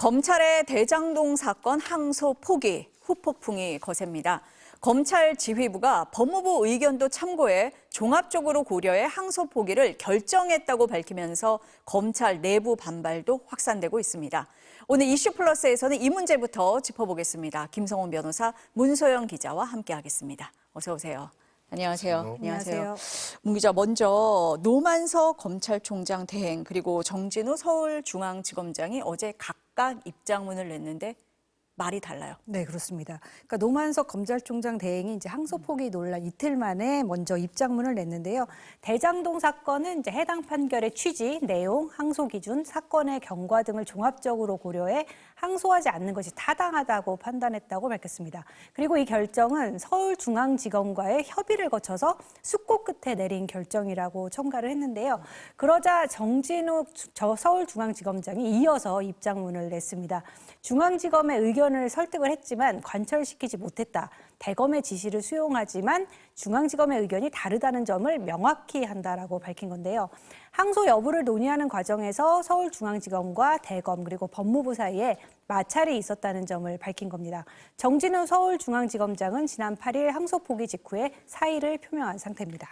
검찰의 대장동 사건 항소 포기, 후폭풍이 거셉니다. 검찰 지휘부가 법무부 의견도 참고해 종합적으로 고려해 항소 포기를 결정했다고 밝히면서 검찰 내부 반발도 확산되고 있습니다. 오늘 이슈플러스에서는 이 문제부터 짚어보겠습니다. 김성훈 변호사, 문소영 기자와 함께하겠습니다. 어서 오세요. 안녕하세요. 안녕하세요. 문 기자, 먼저 노만석 검찰총장 대행 그리고 정진우 서울중앙지검장이 어제 각각 입장문을 냈는데 말이 달라요. 네, 그렇습니다. 그러니까 노만석 검찰총장 대행이 이제 항소 포기 논란 이틀 만에 먼저 입장문을 냈는데요. 대장동 사건은 이제 해당 판결의 취지, 내용, 항소 기준, 사건의 경과 등을 종합적으로 고려해 항소하지 않는 것이 타당하다고 판단했다고 밝혔습니다. 그리고 이 결정은 서울중앙지검과의 협의를 거쳐서 숙고 끝에 내린 결정이라고 첨가를 했는데요. 그러자 정진우 서울중앙지검장이 이어서 입장문을 냈습니다. 중앙지검의 의견을 설득을 했지만 관철시키지 못했다. 대검의 지시를 수용하지만 중앙지검의 의견이 다르다는 점을 명확히 한다라고 밝힌 건데요. 항소 여부를 논의하는 과정에서 서울중앙지검과 대검 그리고 법무부 사이에 마찰이 있었다는 점을 밝힌 겁니다. 정진우 서울중앙지검장은 지난 8일 항소 포기 직후에 사의를 표명한 상태입니다.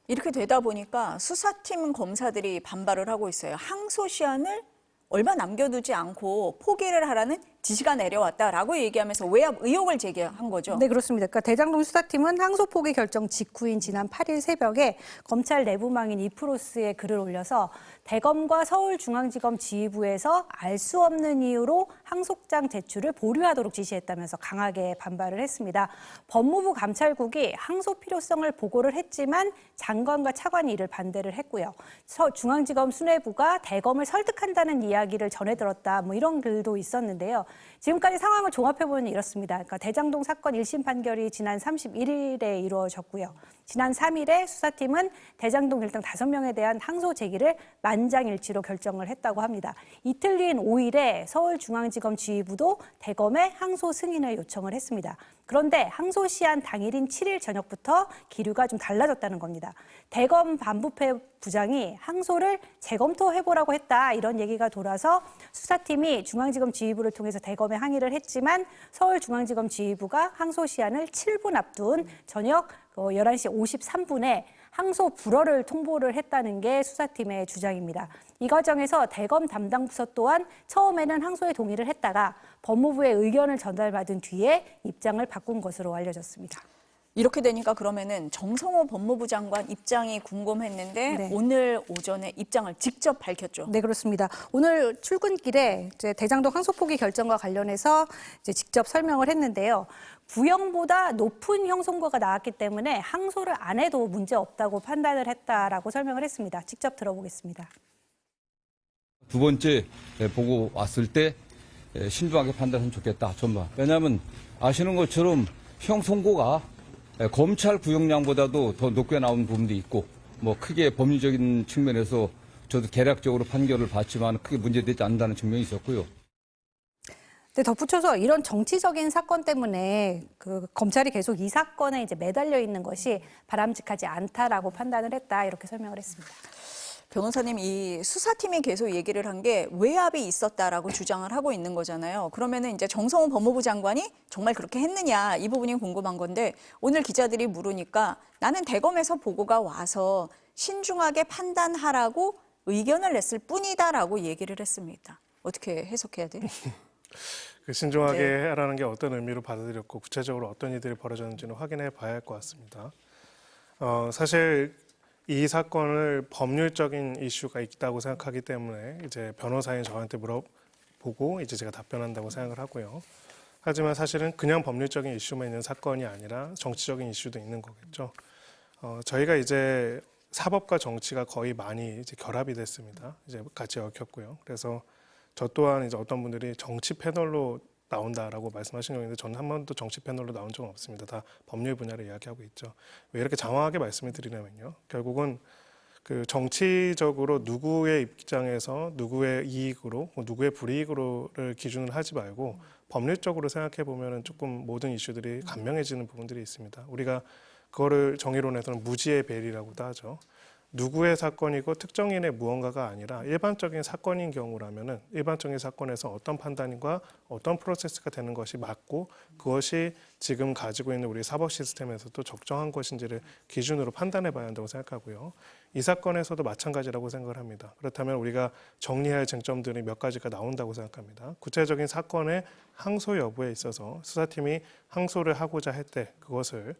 이렇게 되다 보니까 수사팀 검사들이 반발을 하고 있어요. 항소 시한을 얼마 남겨두지 않고 포기를 하라는 지시가 내려왔다라고 얘기하면서 외압 의혹을 제기한 거죠. 네, 그렇습니다. 그러니까 대장동 수사팀은 항소 포기 결정 직후인 지난 8일 새벽에 검찰 내부망인 이프로스에 글을 올려서 대검과 서울중앙지검 지휘부에서 알 수 없는 이유로 항소장 제출을 보류하도록 지시했다면서 강하게 반발을 했습니다. 법무부 감찰국이 항소 필요성을 보고를 했지만 장관과 차관이 이를 반대를 했고요. 중앙지검 수뇌부가 대검을 설득한다는 이야기를 전해 들었다. 이런 글도 있었는데요. 지금까지 상황을 종합해보면 이렇습니다. 그러니까 대장동 사건 1심 판결이 지난 31일에 이루어졌고요. 지난 3일에 수사팀은 대장동 일당 5명에 대한 항소 제기를 만장일치로 결정을 했다고 합니다. 이틀 뒤인 5일에 서울중앙지검 지휘부도 대검에 항소 승인을 요청을 했습니다. 그런데 항소 시한 당일인 7일 저녁부터 기류가 좀 달라졌다는 겁니다. 대검 반부패 부장이 항소를 재검토해보라고 했다, 이런 얘기가 돌아서 수사팀이 중앙지검 지휘부를 통해서 대검에 항의를 했지만 서울중앙지검 지휘부가 항소 시한을 7분 앞둔 저녁 11시 53분에 항소 불허를 통보를 했다는 게 수사팀의 주장입니다. 이 과정에서 대검 담당 부서 또한 처음에는 항소에 동의를 했다가 법무부의 의견을 전달받은 뒤에 입장을 바꾼 것으로 알려졌습니다. 이렇게 되니까 그러면은 정성호 법무부 장관 입장이 궁금했는데 네. 오늘 오전에 입장을 직접 밝혔죠. 네, 그렇습니다. 오늘 출근길에 이제 대장동 항소 포기 결정과 관련해서 이제 직접 설명을 했는데요. 구형보다 높은 형 선고가 나왔기 때문에 항소를 안 해도 문제 없다고 판단을 했다라고 설명을 했습니다. 직접 들어보겠습니다. 두 번째 보고 왔을 때 신중하게 판단하면 좋겠다. 전반. 왜냐하면 아시는 것처럼 형 선고가 검찰 구형량보다도 더 높게 나온 부분도 있고, 크게 법리적인 측면에서 저도 개략적으로 판결을 받지만 크게 문제되지 않는다는 측면이 있었고요. 네, 덧붙여서 이런 정치적인 사건 때문에 검찰이 계속 이 사건에 이제 매달려 있는 것이 바람직하지 않다라고 판단을 했다, 이렇게 설명을 했습니다. 변호사님, 이 수사팀이 계속 얘기를 한 게 외압이 있었다라고 주장을 하고 있는 거잖아요. 그러면은 이제 정성호 법무부 장관이 정말 그렇게 했느냐, 이 부분이 궁금한 건데 오늘 기자들이 물으니까 나는 대검에서 보고가 와서 신중하게 판단하라고 의견을 냈을 뿐이다라고 얘기를 했습니다. 어떻게 해석해야 돼요? 신중하게 네. 하라는 게 어떤 의미로 받아들였고 구체적으로 어떤 일들이 벌어졌는지는 확인해 봐야 할 것 같습니다. 사실 이 사건을 법률적인 이슈가 있다고 생각하기 때문에 이제 변호사인 저한테 물어보고 이제 제가 답변한다고 생각을 하고요. 하지만 사실은 그냥 법률적인 이슈만 있는 사건이 아니라 정치적인 이슈도 있는 거겠죠. 저희가 이제 사법과 정치가 거의 많이 이제 결합이 됐습니다. 이제 같이 얽혔고요. 그래서 저 또한 이제 어떤 분들이 정치 패널로 나온다라고 말씀하신 경우인데 저는 한 번도 정치 패널로 나온 적은 없습니다. 다 법률 분야를 이야기하고 있죠. 왜 이렇게 장황하게 말씀을 드리냐면요. 결국은 그 정치적으로 누구의 입장에서 누구의 이익으로 누구의 불이익으로를 기준을 하지 말고 법률적으로 생각해 보면은 조금 모든 이슈들이 간명해지는 부분들이 있습니다. 우리가 그거를 정의론에서는 무지의 벨이라고도 하죠. 누구의 사건이고 특정인의 무언가가 아니라 일반적인 사건인 경우라면은 일반적인 사건에서 어떤 판단과 어떤 프로세스가 되는 것이 맞고 그것이 지금 가지고 있는 우리 사법 시스템에서도 적정한 것인지를 기준으로 판단해 봐야 한다고 생각하고요. 이 사건에서도 마찬가지라고 생각을 합니다. 그렇다면 우리가 정리할 쟁점들이 몇 가지가 나온다고 생각합니다. 구체적인 사건의 항소 여부에 있어서 수사팀이 항소를 하고자 할 때 그것을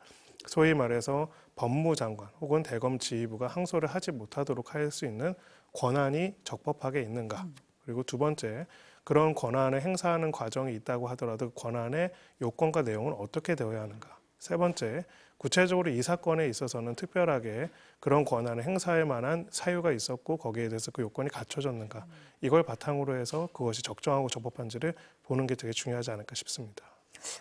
소위 말해서 법무장관 혹은 대검 지휘부가 항소를 하지 못하도록 할 수 있는 권한이 적법하게 있는가. 그리고 두 번째, 그런 권한을 행사하는 과정이 있다고 하더라도 그 권한의 요건과 내용은 어떻게 되어야 하는가. 세 번째, 구체적으로 이 사건에 있어서는 특별하게 그런 권한을 행사할 만한 사유가 있었고 거기에 대해서 그 요건이 갖춰졌는가. 이걸 바탕으로 해서 그것이 적정하고 적법한지를 보는 게 되게 중요하지 않을까 싶습니다.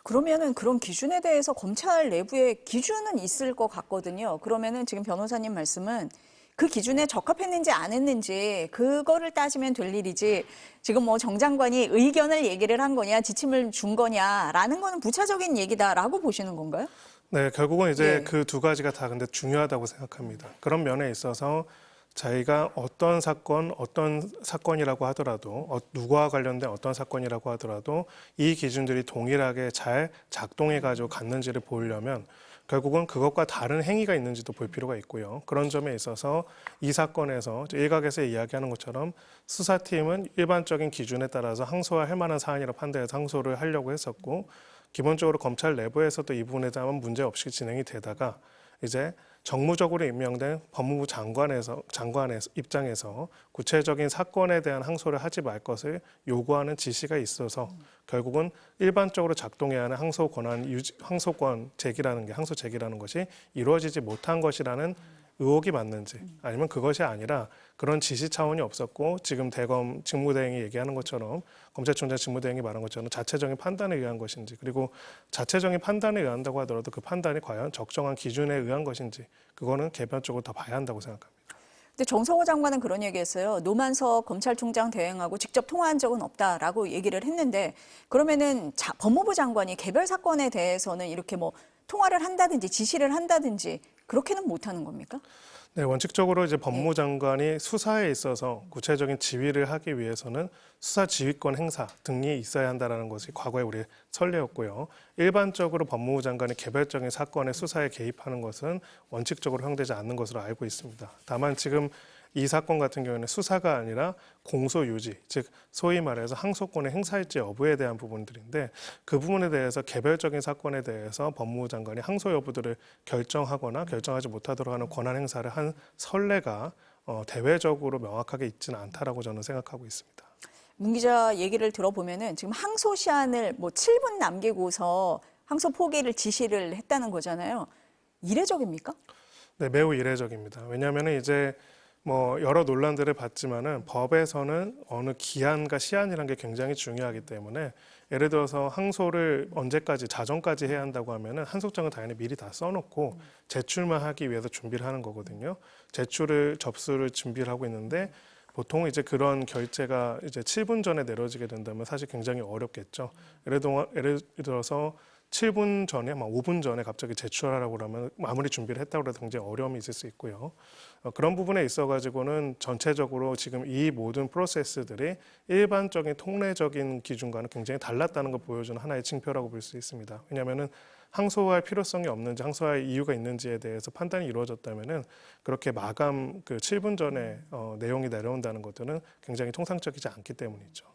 그러면은 그런 기준에 대해서 검찰 내부에 기준은 있을 것 같거든요. 그러면은 지금 변호사님 말씀은 그 기준에 적합했는지 안 했는지 그거를 따지면 될 일이지 지금 뭐 정 장관이 의견을 얘기를 한 거냐 지침을 준 거냐라는 거는 부차적인 얘기다라고 보시는 건가요? 네, 결국은 이제 예. 그 두 가지가 다 근데 중요하다고 생각합니다. 그런 면에 있어서 자기가 어떤 사건이라고 하더라도 누구와 관련된 어떤 사건이라고 하더라도 이 기준들이 동일하게 잘 작동해가지고 갔는지를 보려면 결국은 그것과 다른 행위가 있는지도 볼 필요가 있고요. 그런 점에 있어서 이 사건에서 일각에서 이야기하는 것처럼 수사팀은 일반적인 기준에 따라서 항소할 만한 사안이라고 판단해서 항소를 하려고 했었고 기본적으로 검찰 내부에서도 이 부분에 대한 문제 없이 진행이 되다가 이제 정무적으로 임명된 법무부 장관의 입장에서 구체적인 사건에 대한 항소를 하지 말 것을 요구하는 지시가 있어서 결국은 일반적으로 작동해야 하는 항소 제기라는 것이 이루어지지 못한 것이라는 의혹이 맞는지 아니면 그것이 아니라 그런 지시 차원이 없었고 지금 대검 직무대행이 얘기하는 것처럼 검찰총장 직무대행이 말한 것처럼 자체적인 판단에 의한 것인지 그리고 자체적인 판단에 의한다고 하더라도 그 판단이 과연 적정한 기준에 의한 것인지 그거는 개별적으로 더 봐야 한다고 생각합니다. 근데 정성호 장관은 그런 얘기했어요. 노만석 검찰총장 대행하고 직접 통화한 적은 없다라고 얘기를 했는데 그러면은 법무부 장관이 개별 사건에 대해서는 이렇게 뭐 통화를 한다든지 지시를 한다든지 그렇게는 못하는 겁니까? 네, 원칙적으로 이제 법무장관이 수사에 있어서 구체적인 지휘를 하기 위해서는 수사 지휘권 행사 등이 있어야 한다는 것이 과거에 우리 선례였고요. 일반적으로 법무부 장관이 개별적인 사건의 수사에 개입하는 것은 원칙적으로 허용되지 않는 것으로 알고 있습니다. 다만 지금 이 사건 같은 경우에는 수사가 아니라 공소 유지, 즉 소위 말해서 항소권의 행사일지 여부에 대한 부분들인데 그 부분에 대해서 개별적인 사건에 대해서 법무부 장관이 항소 여부들을 결정하거나 결정하지 못하도록 하는 권한 행사를 한 선례가 대외적으로 명확하게 있지는 않다라고 저는 생각하고 있습니다. 문 기자 얘기를 들어보면은 지금 항소 시한을 뭐 7분 남기고서 항소 포기를 지시를 했다는 거잖아요. 이례적입니까? 네, 매우 이례적입니다. 왜냐하면 이제 뭐 여러 논란들을 봤지만은 법에서는 어느 기한과 시한이라는 게 굉장히 중요하기 때문에 예를 들어서 항소를 언제까지 자정까지 해야 한다고 하면은 항소장은 당연히 미리 다 써놓고 제출만 하기 위해서 준비를 하는 거거든요. 접수를 준비를 하고 있는데 보통 이제 그런 결재가 이제 7분 전에 내려지게 된다면 사실 굉장히 어렵겠죠. 예를 들어서 7분 전에, 막 5분 전에 갑자기 제출하라고 그러면 아무리 준비를 했다고 해도 굉장히 어려움이 있을 수 있고요. 그런 부분에 있어가지고는 전체적으로 지금 이 모든 프로세스들이 일반적인 통례적인 기준과는 굉장히 달랐다는 걸 보여주는 하나의 징표라고 볼 수 있습니다. 왜냐하면은 항소할 필요성이 없는지, 항소할 이유가 있는지에 대해서 판단이 이루어졌다면은 그렇게 마감 그 7분 전에 내용이 내려온다는 것들은 굉장히 통상적이지 않기 때문이죠.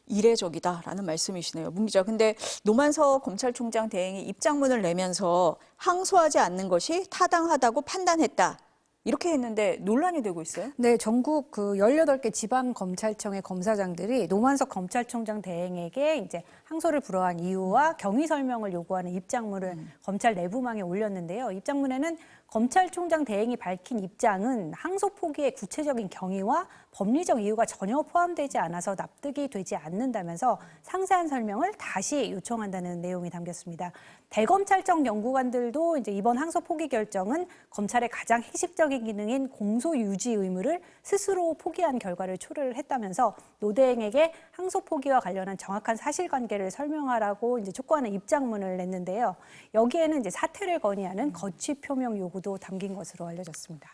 이례적이다라는 말씀이시네요. 문 기자. 근데 노만석 검찰총장 대행이 입장문을 내면서 항소하지 않는 것이 타당하다고 판단했다. 이렇게 했는데 논란이 되고 있어요? 네, 전국 그 18개 지방검찰청의 검사장들이 노만석 검찰총장 대행에게 이제 항소를 불허한 이유와 경위 설명을 요구하는 입장문을 검찰 내부망에 올렸는데요. 입장문에는 검찰총장 대행이 밝힌 입장은 항소 포기의 구체적인 경위와 법리적 이유가 전혀 포함되지 않아서 납득이 되지 않는다면서 상세한 설명을 다시 요청한다는 내용이 담겼습니다. 대검찰청 연구관들도 이제 이번 항소 포기 결정은 검찰의 가장 핵심적인 기능인 공소 유지 의무를 스스로 포기한 결과를 초래를 했다면서 노 대행에게 항소 포기와 관련한 정확한 사실관계를 설명하라고 이제 촉구하는 입장문을 냈는데요. 여기에는 이제 사퇴를 건의하는 거취 표명 요구도 담긴 것으로 알려졌습니다.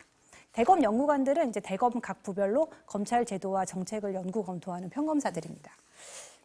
대검 연구관들은 이제 대검 각 부별로 검찰 제도와 정책을 연구 검토하는 평검사들입니다.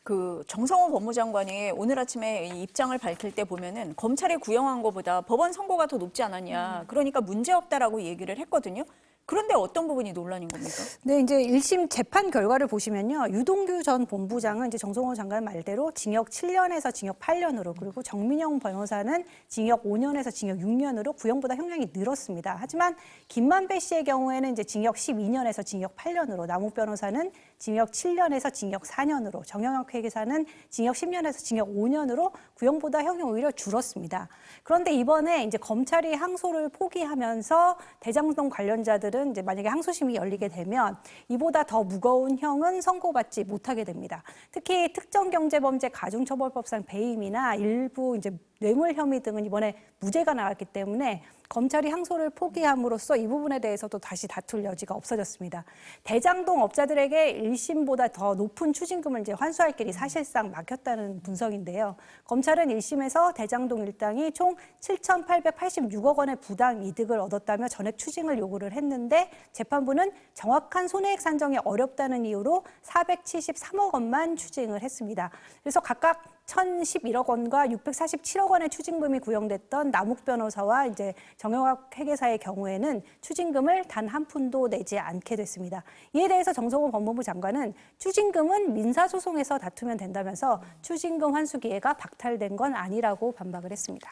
그 정성호 법무장관이 오늘 아침에 이 입장을 밝힐 때 보면은 검찰이 구형한 것보다 법원 선고가 더 높지 않았냐. 그러니까 문제 없다라고 얘기를 했거든요. 그런데 어떤 부분이 논란인 겁니까? 네, 이제 1심 재판 결과를 보시면요. 유동규 전 본부장은 이제 정성호 장관 말대로 징역 7년에서 징역 8년으로 그리고 정민영 변호사는 징역 5년에서 징역 6년으로 구형보다 형량이 늘었습니다. 하지만 김만배 씨의 경우에는 이제 징역 12년에서 징역 8년으로 남욱 변호사는 징역 7년에서 징역 4년으로 정영학 회계사는 징역 10년에서 징역 5년으로 구형보다 형이 오히려 줄었습니다. 그런데 이번에 이제 검찰이 항소를 포기하면서 대장동 관련자들은 이제 만약에 항소심이 열리게 되면 이보다 더 무거운 형은 선고받지 못하게 됩니다. 특히 특정경제범죄 가중처벌법상 배임이나 일부 이제 뇌물 혐의 등은 이번에 무죄가 나왔기 때문에 검찰이 항소를 포기함으로써 이 부분에 대해서도 다시 다툴 여지가 없어졌습니다. 대장동 업자들에게 1심보다 더 높은 추징금을 이제 환수할 길이 사실상 막혔다는 분석인데요. 검찰은 1심에서 대장동 일당이 총 7,886억 원의 부당 이득을 얻었다며 전액 추징을 요구를 했는데 재판부는 정확한 손해액 산정이 어렵다는 이유로 473억 원만 추징을 했습니다. 그래서 각각 1,011억 원과 647억 원의 추징금이 구형됐던 남욱 변호사와 이제 정영학 회계사의 경우에는 추징금을 단 한 푼도 내지 않게 됐습니다. 이에 대해서 정성호 법무부 장관은 추징금은 민사소송에서 다투면 된다면서 추징금 환수 기회가 박탈된 건 아니라고 반박을 했습니다.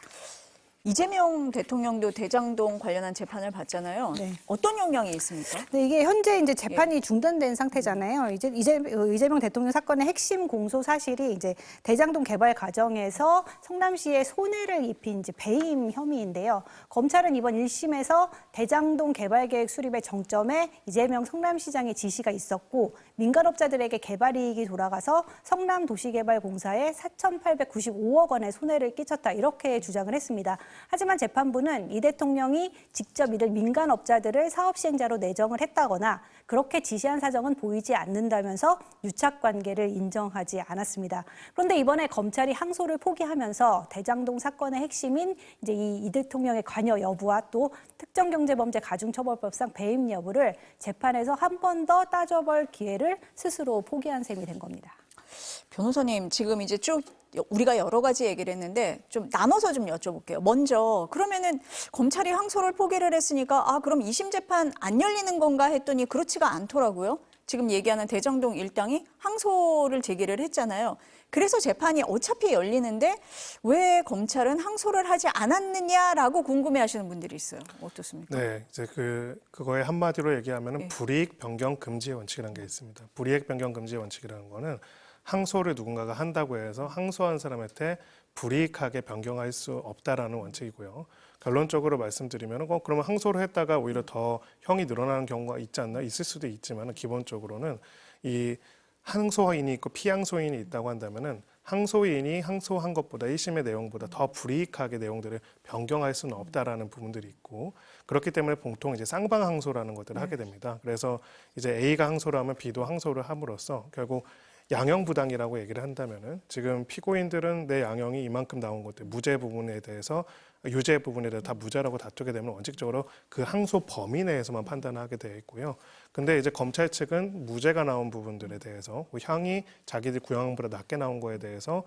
이재명 대통령도 대장동 관련한 재판을 받잖아요. 네. 어떤 영향이 있습니까? 네, 이게 현재 이제 재판이 중단된 상태잖아요. 이재명 대통령 사건의 핵심 공소 사실이 이제 대장동 개발 과정에서 성남시에 손해를 입힌 이제 배임 혐의인데요. 검찰은 이번 1심에서 대장동 개발 계획 수립의 정점에 이재명 성남시장의 지시가 있었고 민간업자들에게 개발 이익이 돌아가서 성남도시개발공사에 4,895억 원의 손해를 끼쳤다 이렇게 주장을 했습니다. 하지만 재판부는 이 대통령이 직접 이를 민간업자들을 사업시행자로 내정을 했다거나 그렇게 지시한 사정은 보이지 않는다면서 유착관계를 인정하지 않았습니다. 그런데 이번에 검찰이 항소를 포기하면서 대장동 사건의 핵심인 이제 이 대통령의 관여 여부와 또 특정경제범죄 가중처벌법상 배임 여부를 재판에서 한 번 더 따져볼 기회를 스스로 포기한 셈이 된 겁니다. 변호사님, 지금 이제 쭉 우리가 여러 가지 얘기를 했는데 좀 나눠서 좀 여쭤볼게요. 먼저 그러면은 검찰이 항소를 포기를 했으니까 그럼 2심 재판 안 열리는 건가 했더니 그렇지가 않더라고요. 지금 얘기하는 대장동 일당이 항소를 제기를 했잖아요. 그래서 재판이 어차피 열리는데 왜 검찰은 항소를 하지 않았느냐라고 궁금해하시는 분들이 있어요. 어떻습니까? 네, 이제 그거에 한마디로 얘기하면은 네. 불이익 변경 금지 원칙이라는 게 있습니다. 불이익 변경 금지 원칙이라는 거는 항소를 누군가가 한다고 해서 항소한 사람한테 불이익하게 변경할 수 없다라는 원칙이고요. 결론적으로 말씀드리면 그러면 항소를 했다가 오히려 더 형이 늘어나는 경우가 있지 않나? 있을 수도 있지만 기본적으로는 이 항소인이 있고 피항소인이 있다고 한다면은 항소인이 항소한 것보다 1심의 내용보다 더 불이익하게 내용들을 변경할 수는 없다라는 부분들이 있고 그렇기 때문에 보통 이제 쌍방 항소라는 것들을 하게 됩니다. 그래서 이제 A가 항소를 하면 B도 항소를 함으로써 결국 양형부당이라고 얘기를 한다면은 지금 피고인들은 내 양형이 이만큼 나온 것들 무죄 부분에 대해서 유죄 부분에 대해서 다 무죄라고 다투게 되면 원칙적으로 그 항소 범위 내에서만 판단하게 되어 있고요. 근데 이제 검찰 측은 무죄가 나온 부분들에 대해서 형이 자기들 구형보다 낮게 나온 거에 대해서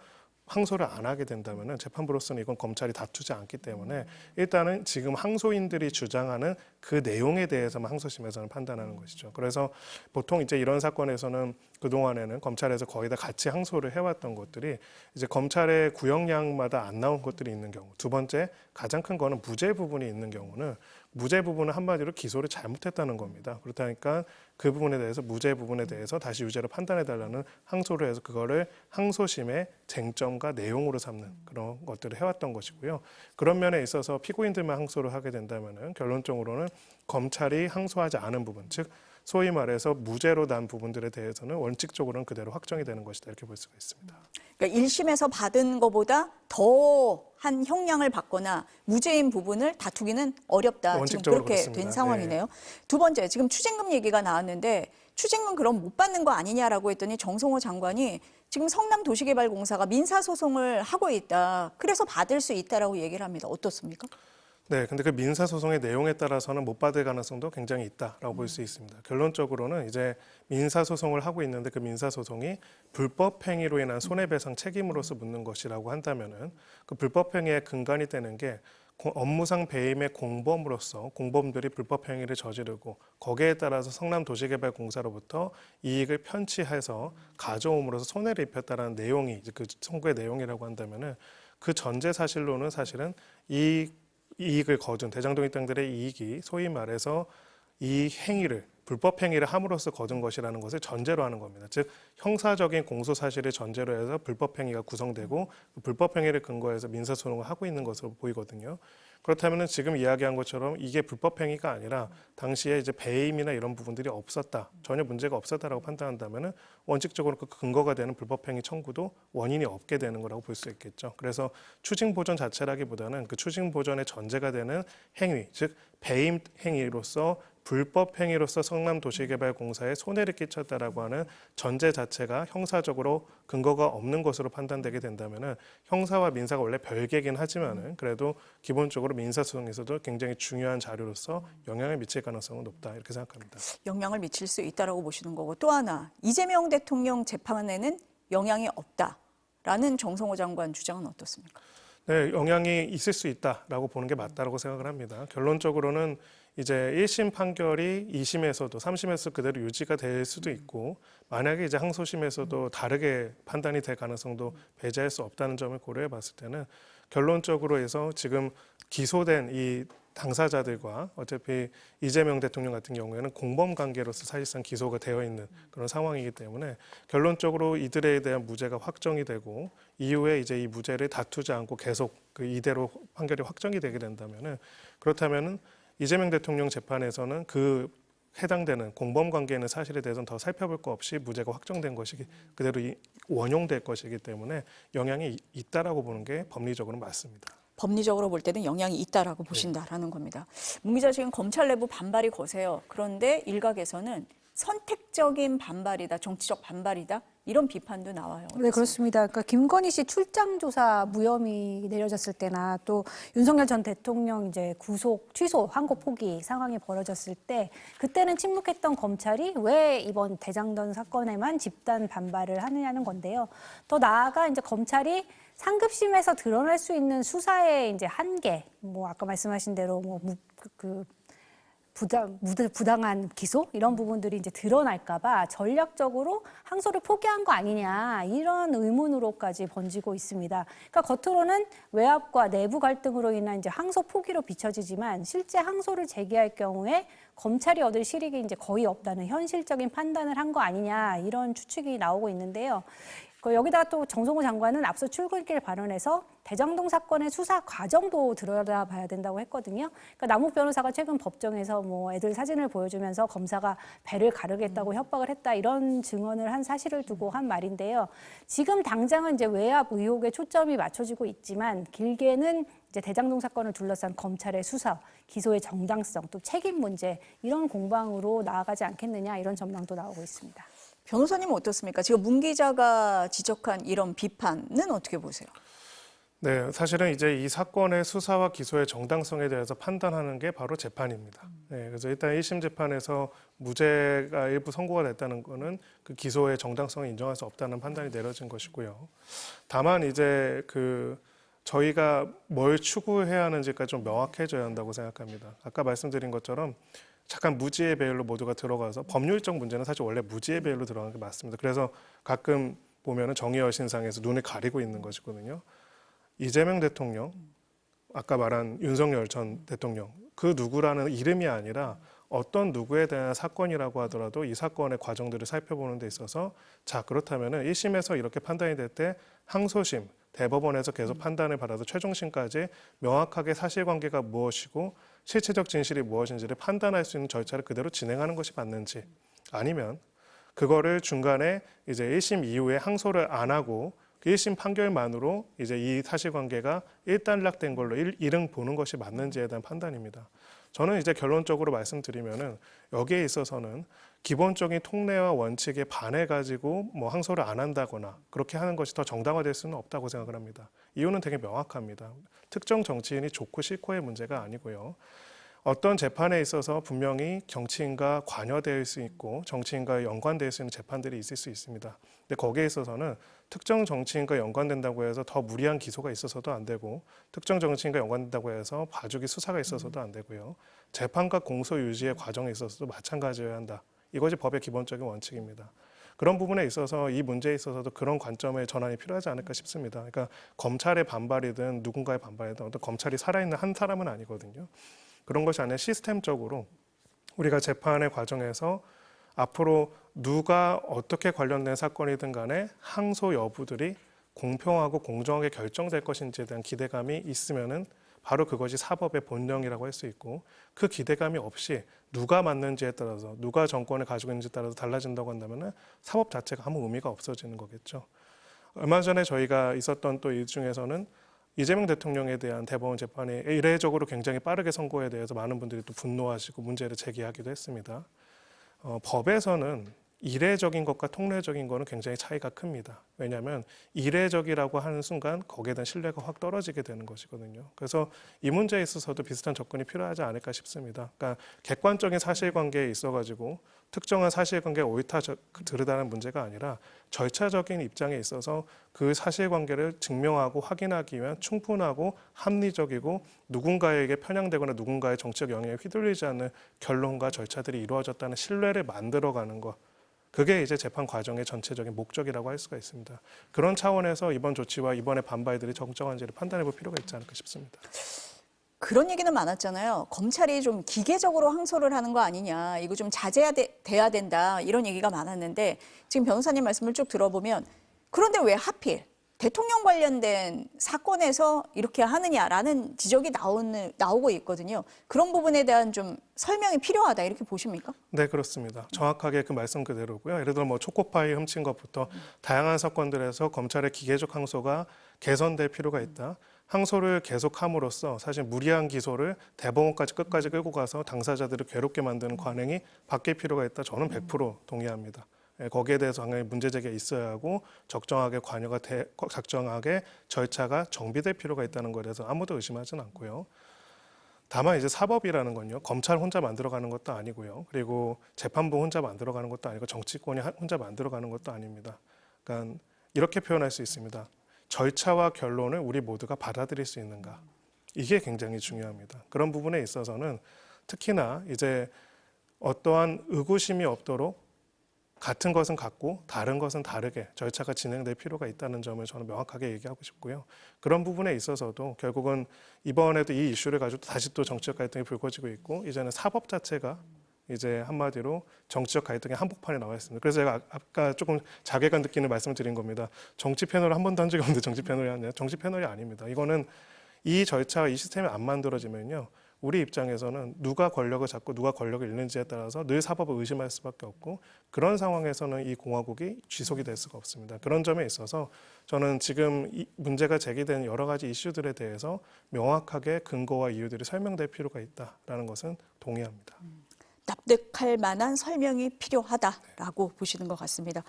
항소를 안 하게 된다면은 재판부로서는 이건 검찰이 다투지 않기 때문에 일단은 지금 항소인들이 주장하는 그 내용에 대해서만 항소심에서는 판단하는 것이죠. 그래서 보통 이제 이런 사건에서는 그동안에는 검찰에서 거의 다 같이 항소를 해왔던 것들이 이제 검찰의 구형량마다 안 나온 것들이 있는 경우 두 번째 가장 큰 거는 무죄 부분이 있는 경우는 무죄 부분은 한마디로 기소를 잘못했다는 겁니다. 그렇다니까 그 부분에 대해서 무죄 부분에 대해서 다시 유죄로 판단해달라는 항소를 해서 그거를 항소심의 쟁점과 내용으로 삼는 그런 것들을 해왔던 것이고요. 그런 면에 있어서 피고인들만 항소를 하게 된다면은 결론적으로는 검찰이 항소하지 않은 부분, 즉 소위 말해서 무죄로 난 부분들에 대해서는 원칙적으로는 그대로 확정이 되는 것이다 이렇게 볼 수가 있습니다. 그러니까 1심에서 받은 것보다 더한 형량을 받거나 무죄인 부분을 다투기는 어렵다. 지금 원칙적으로 그렇게 그렇습니다. 된 상황이네요. 두 번째, 지금 추징금 얘기가 나왔는데 추징금 그럼 못 받는 거 아니냐라고 했더니 정성호 장관이 지금 성남도시개발공사가 민사소송을 하고 있다. 그래서 받을 수 있다라고 얘기를 합니다. 어떻습니까? 네, 근데 그 민사 소송의 내용에 따라서는 못 받을 가능성도 굉장히 있다라고 볼 수 있습니다. 결론적으로는 이제 민사 소송을 하고 있는데 그 민사 소송이 불법 행위로 인한 손해배상 책임으로서 묻는 것이라고 한다면은 그 불법 행위의 근간이 되는 게 업무상 배임의 공범으로서 공범들이 불법 행위를 저지르고 거기에 따라서 성남도시개발공사로부터 이익을 편취해서 가져옴으로써 손해를 입혔다라는 내용이 이제 그 청구의 내용이라고 한다면은 그 전제 사실로는 사실은 이 이익을 거둔 대장동 땅들의 이익이 소위 말해서 이 행위를 불법 행위를 함으로써 거둔 것이라는 것을 전제로 하는 겁니다. 즉 형사적인 공소 사실을 전제로 해서 불법 행위가 구성되고 그 불법 행위를 근거해서 민사 소송을 하고 있는 것으로 보이거든요. 그렇다면 지금 이야기한 것처럼 이게 불법 행위가 아니라 당시에 이제 배임이나 이런 부분들이 없었다, 전혀 문제가 없었다라고 판단한다면은 원칙적으로 그 근거가 되는 불법 행위 청구도 원인이 없게 되는 거라고 볼 수 있겠죠. 그래서 추징 보전 자체라기보다는 그 추징 보전의 전제가 되는 행위, 즉 배임 행위로서 불법 행위로서 성남도시개발공사에 손해를 끼쳤다라고 하는 전제 자체가 형사적으로 근거가 없는 것으로 판단되게 된다면은 형사와 민사가 원래 별개긴 하지만은 그래도 기본적으로 민사소송에서도 굉장히 중요한 자료로서 영향을 미칠 가능성은 높다 이렇게 생각합니다. 영향을 미칠 수 있다라고 보시는 거고 또 하나 이재명 대통령 재판에는 영향이 없다라는 정성호 장관 주장은 어떻습니까? 네, 영향이 있을 수 있다라고 보는 게 맞다라고 생각을 합니다. 결론적으로는 이제 1심 판결이 2심에서도 3심에서 그대로 유지가 될 수도 있고 만약에 이제 항소심에서도 다르게 판단이 될 가능성도 배제할 수 없다는 점을 고려해 봤을 때는 결론적으로 해서 지금 기소된 이 당사자들과 어차피 이재명 대통령 같은 경우에는 공범 관계로서 사실상 기소가 되어 있는 그런 상황이기 때문에 결론적으로 이들에 대한 무죄가 확정이 되고 이후에 이제 이 무죄를 다투지 않고 계속 그 이대로 판결이 확정이 되게 된다면은 그렇다면은 이재명 대통령 재판에서는 그 해당되는 공범 관계에 있는 사실에 대해서는 더 살펴볼 거 없이 무죄가 확정된 것이기 그대로 원용될 것이기 때문에 영향이 있다라고 보는 게 법리적으로는 맞습니다. 법리적으로 볼 때는 영향이 있다라고 보신다라는 겁니다. 문 기자 지금 검찰 내부 반발이 거세요. 그런데 일각에서는 선택적인 반발이다, 정치적 반발이다 이런 비판도 나와요. 네, 그렇습니다. 그러니까 김건희 씨 출장 조사 무혐의 내려졌을 때나 또 윤석열 전 대통령 이제 구속 취소 항고 포기 상황이 벌어졌을 때 그때는 침묵했던 검찰이 왜 이번 대장동 사건에만 집단 반발을 하느냐는 건데요. 더 나아가 이제 검찰이 상급심에서 드러날 수 있는 수사의 이제 한계, 뭐 아까 말씀하신 대로 뭐 부당한 기소 이런 부분들이 이제 드러날까봐 전략적으로 항소를 포기한 거 아니냐 이런 의문으로까지 번지고 있습니다. 그러니까 겉으로는 외압과 내부 갈등으로 인한 이제 항소 포기로 비춰지지만 실제 항소를 제기할 경우에 검찰이 얻을 실익이 이제 거의 없다는 현실적인 판단을 한 거 아니냐 이런 추측이 나오고 있는데요. 여기다가 또 정성호 장관은 앞서 출근길 발언에서 대장동 사건의 수사 과정도 들여다봐야 된다고 했거든요. 그러니까 남욱 변호사가 최근 법정에서 뭐 애들 사진을 보여주면서 검사가 배를 가르겠다고 협박을 했다 이런 증언을 한 사실을 두고 한 말인데요. 지금 당장은 이제 외압 의혹에 초점이 맞춰지고 있지만 길게는 이제 대장동 사건을 둘러싼 검찰의 수사, 기소의 정당성, 또 책임 문제 이런 공방으로 나아가지 않겠느냐 이런 전망도 나오고 있습니다. 변호사님은 어떻습니까? 지금 문 기자가 지적한 이런 비판은 어떻게 보세요? 네, 사실은 이제 이 사건의 수사와 기소의 정당성에 대해서 판단하는 게 바로 재판입니다. 네, 그래서 일단 1심 재판에서 무죄가 일부 선고가 됐다는 거는 그 기소의 정당성을 인정할 수 없다는 판단이 내려진 것이고요. 다만 이제 저희가 뭘 추구해야 하는지가 좀 명확해져야 한다고 생각합니다. 아까 말씀드린 것처럼 잠깐 무지의 배열로 모두가 들어가서 법률적 문제는 사실 원래 무지의 배열로 들어가는 게 맞습니다. 그래서 가끔 보면은 정의 여신상에서 눈을 가리고 있는 것이거든요. 이재명 대통령, 아까 말한 윤석열 전 대통령, 그 누구라는 이름이 아니라 어떤 누구에 대한 사건이라고 하더라도 이 사건의 과정들을 살펴보는 데 있어서 자 그렇다면은 1심에서 이렇게 판단이 될 때 항소심, 대법원에서 계속 판단을 받아서 최종심까지 명확하게 사실관계가 무엇이고 실체적 진실이 무엇인지를 판단할 수 있는 절차를 그대로 진행하는 것이 맞는지 아니면 그거를 중간에 이제 1심 이후에 항소를 안 하고 그 1심 판결만으로 이제 이 사실관계가 일단락된 걸로 일응 보는 것이 맞는지에 대한 판단입니다. 저는 이제 결론적으로 말씀드리면은 여기에 있어서는 기본적인 통례와 원칙에 반해가지고 뭐 항소를 안 한다거나 그렇게 하는 것이 더 정당화될 수는 없다고 생각을 합니다. 이유는 되게 명확합니다. 특정 정치인이 좋고 싫고의 문제가 아니고요. 어떤 재판에 있어서 분명히 정치인과 관여될 수 있고 정치인과 연관될 수 있는 재판들이 있을 수 있습니다. 근데 거기에 있어서는 특정 정치인과 연관된다고 해서 더 무리한 기소가 있어서도 안 되고 특정 정치인과 연관된다고 해서 봐주기 수사가 있어서도 안 되고요. 재판과 공소 유지의 과정에 있어서도 마찬가지여야 한다. 이것이 법의 기본적인 원칙입니다. 그런 부분에 있어서 이 문제에 있어서도 그런 관점의 전환이 필요하지 않을까 싶습니다. 그러니까 검찰의 반발이든 누군가의 반발이든 어떤 검찰이 살아있는 한 사람은 아니거든요. 그런 것이 아니라 시스템적으로 우리가 재판의 과정에서 앞으로 누가 어떻게 관련된 사건이든 간에 항소 여부들이 공평하고 공정하게 결정될 것인지에 대한 기대감이 있으면은 바로 그것이 사법의 본령이라고 할 수 있고 그 기대감이 없이 누가 맞는지에 따라서 누가 정권을 가지고 있는지에 따라서 달라진다고 한다면은 사법 자체가 아무 의미가 없어지는 거겠죠. 얼마 전에 저희가 있었던 또 일 중에서는 이재명 대통령에 대한 대법원 재판이 이례적으로 굉장히 빠르게 선고에 대해서 많은 분들이 또 분노하시고 문제를 제기하기도 했습니다. 법에서는 이례적인 것과 통례적인 것은 굉장히 차이가 큽니다. 왜냐하면 이례적이라고 하는 순간 거기에 대한 신뢰가 확 떨어지게 되는 것이거든요. 그래서 이 문제에 있어서도 비슷한 접근이 필요하지 않을까 싶습니다. 그러니까 객관적인 사실관계에 있어가지고 특정한 사실관계가 옳다 그르다는 문제가 아니라 절차적인 입장에 있어서 그 사실관계를 증명하고 확인하기 위한 충분하고 합리적이고 누군가에게 편향되거나 누군가의 정치적 영향에 휘둘리지 않는 결론과 절차들이 이루어졌다는 신뢰를 만들어가는 것. 그게 이제 재판 과정의 전체적인 목적이라고 할 수가 있습니다. 그런 차원에서 이번 조치와 이번의 반발들이 적정한지를 판단해 볼 필요가 있지 않을까 싶습니다. 그런 얘기는 많았잖아요. 검찰이 좀 기계적으로 항소를 하는 거 아니냐. 이거 좀 자제돼야 된다. 이런 얘기가 많았는데 지금 변호사님 말씀을 쭉 들어보면 그런데 왜 하필 대통령 관련된 사건에서 이렇게 하느냐라는 지적이 나오고 있거든요. 그런 부분에 대한 좀 설명이 필요하다 이렇게 보십니까? 네, 그렇습니다. 정확하게 그 말씀 그대로고요. 예를 들어 뭐 초코파이 훔친 것부터 다양한 사건들에서 검찰의 기계적 항소가 개선될 필요가 있다. 항소를 계속함으로써 사실 무리한 기소를 대법원까지 끝까지 끌고 가서 당사자들을 괴롭게 만드는 관행이 바뀔 필요가 있다. 저는 100% 동의합니다. 거기에 대해서 당연히 문제 제기가 있어야 하고 적정하게 적정하게 절차가 정비될 필요가 있다는 것에 대해서 아무도 의심하지는 않고요. 다만 이제 사법이라는 건요. 검찰 혼자 만들어가는 것도 아니고요. 그리고 재판부 혼자 만들어가는 것도 아니고 정치권이 혼자 만들어가는 것도 아닙니다. 그러니까 이렇게 표현할 수 있습니다. 절차와 결론을 우리 모두가 받아들일 수 있는가. 이게 굉장히 중요합니다. 그런 부분에 있어서는 특히나 이제 어떠한 의구심이 없도록 같은 것은 같고 다른 것은 다르게 절차가 진행될 필요가 있다는 점을 저는 명확하게 얘기하고 싶고요. 그런 부분에 있어서도 결국은 이번에도 이 이슈를 가지고 다시 또 정치적 갈등이 불거지고 있고 이제는 사법 자체가 이제 한마디로 정치적 갈등의 한복판에 나와 있습니다. 그래서 제가 아까 조금 자괴감 느끼는 말씀을 드린 겁니다. 정치 패널을 한 번도 한 적이 없는데 정치 패널이 아니라 정치 패널이 아닙니다. 이거는 이 절차와 이 시스템이 안 만들어지면요. 우리 입장에서는 누가 권력을 잡고 누가 권력을 잃는지에 따라서 늘 사법을 의심할 수밖에 없고 그런 상황에서는 이 공화국이 지속이 될 수가 없습니다. 그런 점에 있어서 저는 지금 이 문제가 제기된 여러 가지 이슈들에 대해서 명확하게 근거와 이유들이 설명될 필요가 있다라는 것은 동의합니다. 납득할 만한 설명이 필요하다라고 보시는 것 같습니다.